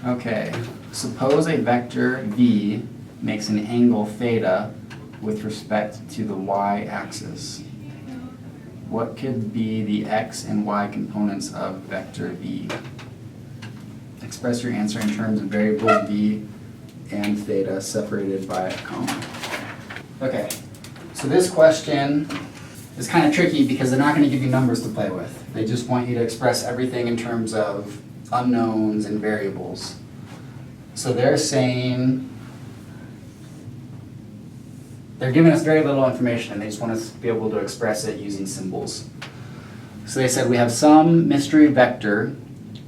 Okay, suppose a vector v makes an angle theta with respect to the y-axis. What could be the x and y components of vector v? Express your answer in terms of variables v and theta separated by a comma. Okay, so this question is kind of tricky because they're not going to give you numbers to play with. They just want you to express everything in terms of unknowns and variables. So they're saying, they're giving us very little information and they just want us to be able to express it using symbols. So they said we have some mystery vector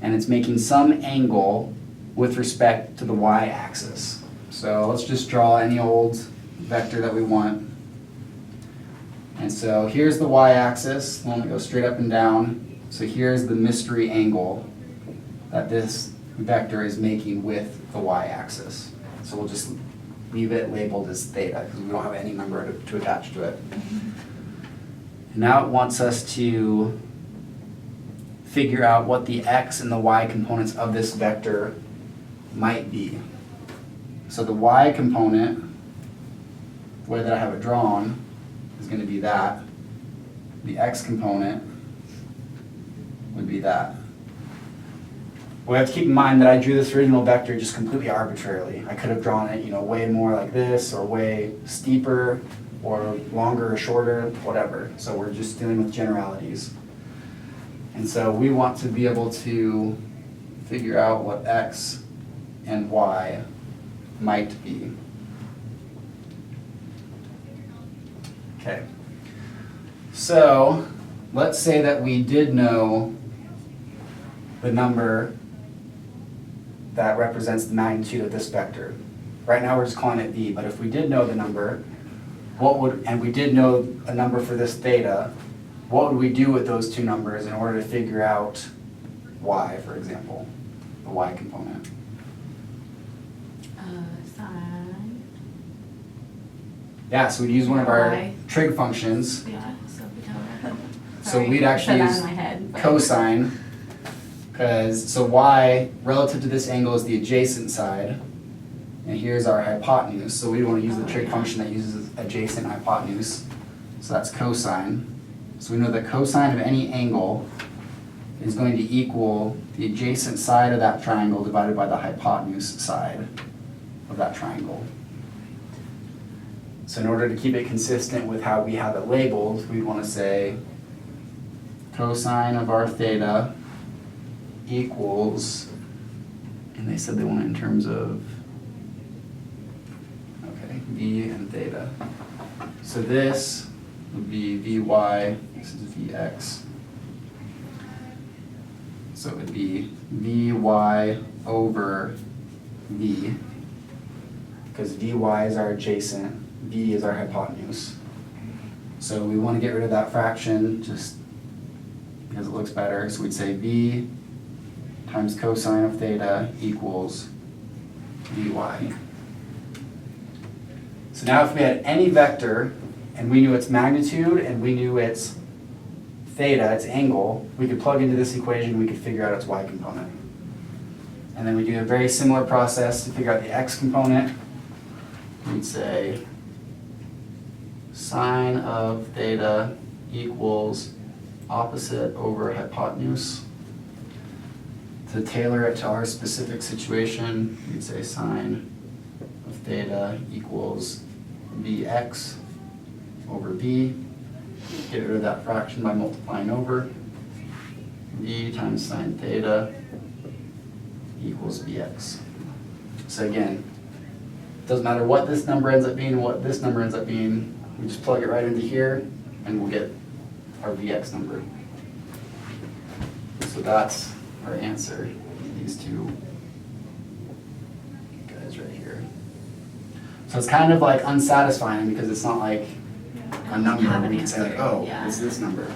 and it's making some angle with respect to the y-axis. So let's just draw any old vector that we want. And so here's the y-axis, we'll only go straight up and down. So here's the mystery angle that this vector is making with the y-axis. So we'll just leave it labeled as theta because we don't have any number to attach to it. And now it wants us to figure out what the x and the y components of this vector might be. So the y component, the way that I have it drawn, is going to be that. The x component would be that. We have to keep in mind that I drew this original vector just completely arbitrarily. I could have drawn it, way more like this, or way steeper, or longer or shorter, whatever. So we're just dealing with generalities. And so we want to be able to figure out what x and y might be. Okay. So let's say that we did know the number that represents the magnitude of this vector. Right now we're just calling it v, but if we did know the number, and we did know a number for this theta, what would we do with those two numbers in order to figure out y, for example, the y component? Sine. Yeah, so we'd use one of our Y. trig functions. Yeah, so we tell her. So Sorry, we'd I actually said that use in my head, but- cosine, so y relative to this angle is the adjacent side, and here's our hypotenuse. So we want to use the trig function that uses adjacent hypotenuse. So that's cosine. So we know that cosine of any angle is going to equal the adjacent side of that triangle divided by the hypotenuse side of that triangle. So in order to keep it consistent with how we have it labeled, we'd want to say cosine of our theta equals, and they said they want it in terms of, okay, v and theta. So this would be vy, this is vx. So it would be vy over v, because vy is our adjacent, v is our hypotenuse. So we want to get rid of that fraction just because it looks better. So we'd say v times cosine of theta equals vy. So now if we had any vector and we knew its magnitude and we knew its theta, its angle, we could plug into this equation and we could figure out its y component. And then we do a very similar process to figure out the x component. We'd say sine of theta equals opposite over hypotenuse. To tailor it to our specific situation, we'd say sine of theta equals vx over v. Get rid of that fraction by multiplying over. V times sine theta equals vx. So again, it doesn't matter what this number ends up being and what this number ends up being, we just plug it right into here and we'll get our vx number. So that's our answer, these two guys right here. So it's kind of like unsatisfying because it's not like a number. We can say like, oh, it's this number.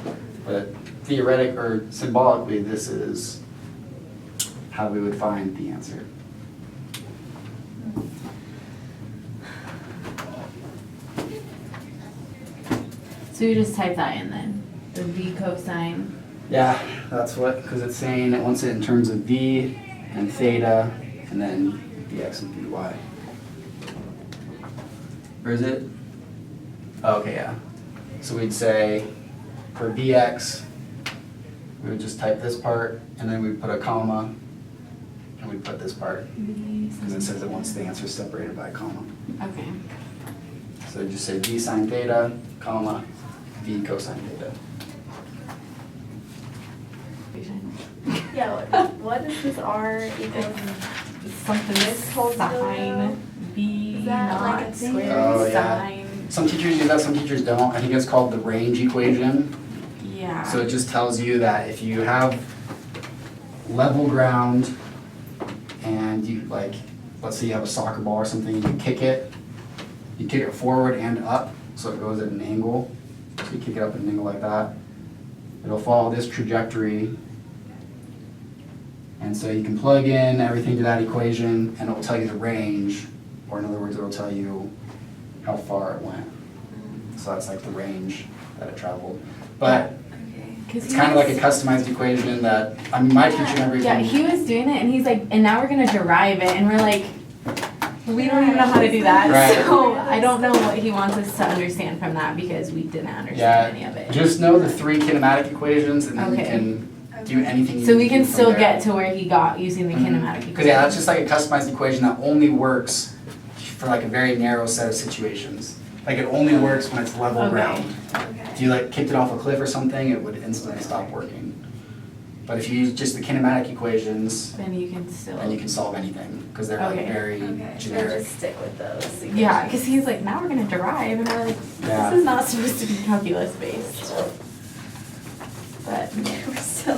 But theoretic or symbolically, this is how we would find the answer. So you just type that in then, the v cosine. Yeah, that's what, because it's saying it wants it in terms of v and theta and then bx and by. Or is it? Oh, okay, yeah. So we'd say for bx, we would just type this part, and then we'd put a comma, and we'd put this part. Because it says it wants the answer separated by a comma. Okay. So just say v sine theta, comma, v cosine theta. Yeah, what is this R equals? Something This whole sine b Is that naught like a thing? squared Oh, yeah. sine. Some teachers do that, some teachers don't. I think it's called the range equation. Yeah. So it just tells you that if you have level ground and you like, let's say you have a soccer ball or something, you kick it forward and up, so it goes at an angle. So you kick it up at an angle like that. It'll follow this trajectory. And so you can plug in everything to that equation and it will tell you the range, or in other words, it will tell you how far it went. So that's like the range that it traveled. But it's kind of like a customized equation that, I mean, my teacher never even. Yeah, he was doing it and he's like, and now we're gonna derive it, and we're like, we don't even know how to do that. Right. So I don't know what he wants us to understand from that because we didn't understand any of it. Just know the three kinematic equations and then you Okay. can do anything you So we need to can do from still there. get to where he got using the kinematic equation. Because yeah, that's just like a customized equation that only works for like a very narrow set of situations. Like it only works when it's level Okay. ground. If you like kicked it off a cliff or something, it would instantly stop working. But if you use just the kinematic equations, Then you can still. then you can solve anything, because they're like Okay. very Okay, so generic. just stick with those. Yeah, because he's like, now we're gonna derive, and we're like, Yeah. this is not supposed to be calculus based. But We're still